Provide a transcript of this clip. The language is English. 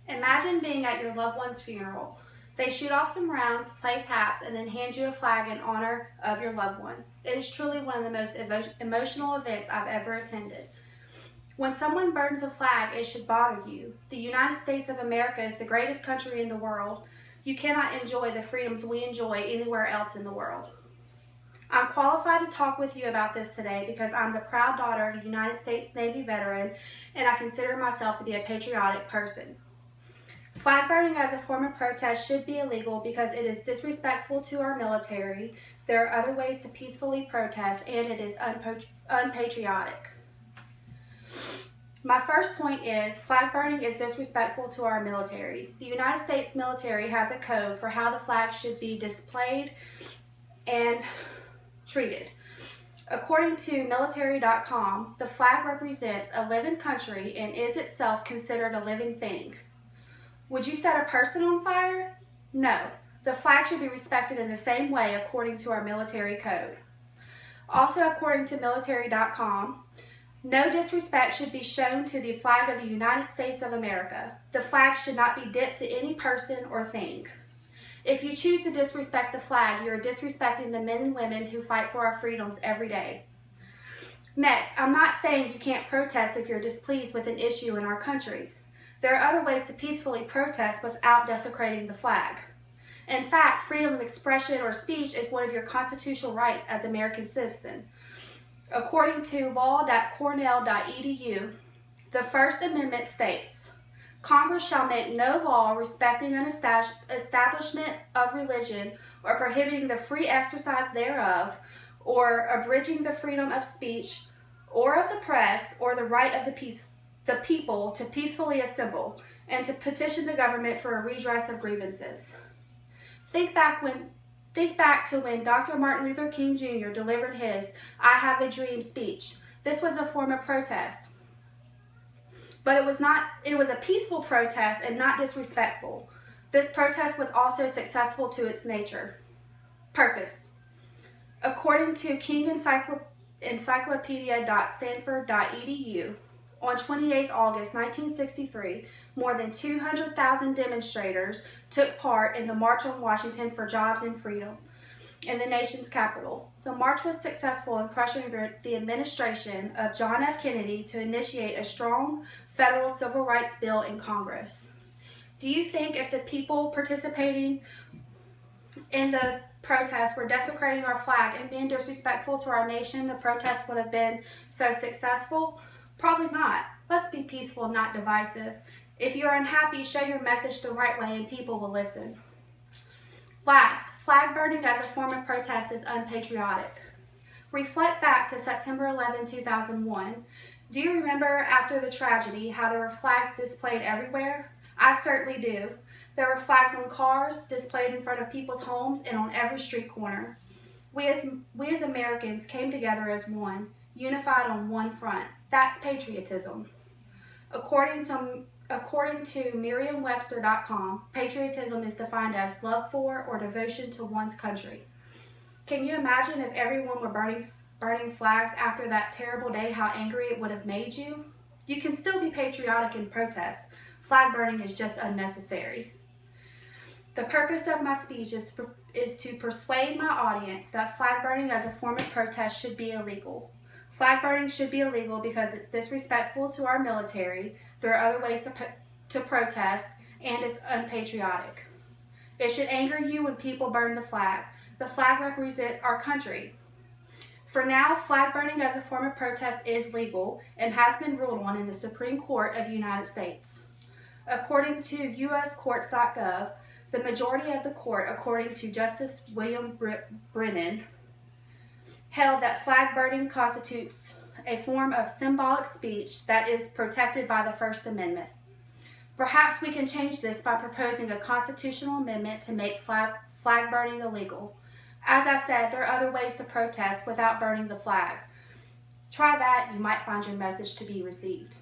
Imagine being at your loved one's funeral. They shoot off some rounds, play taps, and then hand you a flag in honor of your loved one. It is truly one of the most emotional events I've ever attended. When someone burns a flag, it should bother you. The United States of America is the greatest country in the world. You cannot enjoy the freedoms we enjoy anywhere else in the world. I'm qualified to talk with you about this today because I'm the proud daughter of a United States Navy veteran, and I consider myself to be a patriotic person. Flag burning as a form of protest should be illegal because it is disrespectful to our military. There are other ways to peacefully protest, and it is unpatriotic. My first point is flag burning is disrespectful to our military. The United States military has a code for how the flag should be displayed and treated. According to military.com, the flag represents a living country and is itself considered a living thing. Would you set a person on fire? No. The flag should be respected in the same way according to our military code. Also, according to military.com, no disrespect should be shown to the flag of the United States of America. The flag should not be dipped to any person or thing. If you choose to disrespect the flag, you are disrespecting the men and women who fight for our freedoms every day. Next, I'm not saying you can't protest if you're displeased with an issue in our country. There are other ways to peacefully protest without desecrating the flag. In fact, freedom of expression or speech is one of your constitutional rights as an American citizen. According to law.cornell.edu, the First Amendment states, Congress shall make no law respecting an establishment of religion or prohibiting the free exercise thereof, or abridging the freedom of speech or of the press or the right of the people to peacefully assemble and to petition the government for a redress of grievances. Think back to when Dr. Martin Luther King Jr. delivered his I Have a Dream speech. This was a form of protest. But it was a peaceful protest and not disrespectful. This protest was also successful to its nature. Purpose. According to King Encyclopedia.stanford.edu, on 28 August 1963, more than 200,000 demonstrators took part in the March on Washington for Jobs and Freedom in the nation's capital. The march was successful in pressuring the administration of John F. Kennedy to initiate a strong federal civil rights bill in Congress. Do you think if the people participating in the protest were desecrating our flag and being disrespectful to our nation, the protest would have been so successful? Probably not. Let's be peaceful, not divisive. If you're unhappy, show your message the right way and people will listen. Last, flag burning as a form of protest is unpatriotic. Reflect back to September 11, 2001. Do you remember after the tragedy how there were flags displayed everywhere? I certainly do. There were flags on cars, displayed in front of people's homes, and on every street corner. We as Americans came together as one, unified on one front. That's patriotism. According to Merriam-Webster.com, patriotism is defined as love for or devotion to one's country. Can you imagine if everyone were burning flags after that terrible day, how angry it would have made you? You can still be patriotic in protest. Flag burning is just unnecessary. The purpose of my speech is to persuade my audience that flag burning as a form of protest should be illegal. Flag burning should be illegal because it's disrespectful to our military. There are other ways to protest, and it's unpatriotic. It should anger you when people burn the flag. The flag represents our country. For now, flag burning as a form of protest is legal and has been ruled on in the Supreme Court of the United States. According to uscourts.gov, the majority of the court, according to Justice William Brennan, held that flag burning constitutes a form of symbolic speech that is protected by the First Amendment. Perhaps we can change this by proposing a constitutional amendment to make flag burning illegal. As I said, there are other ways to protest without burning the flag. Try that, you might find your message to be received.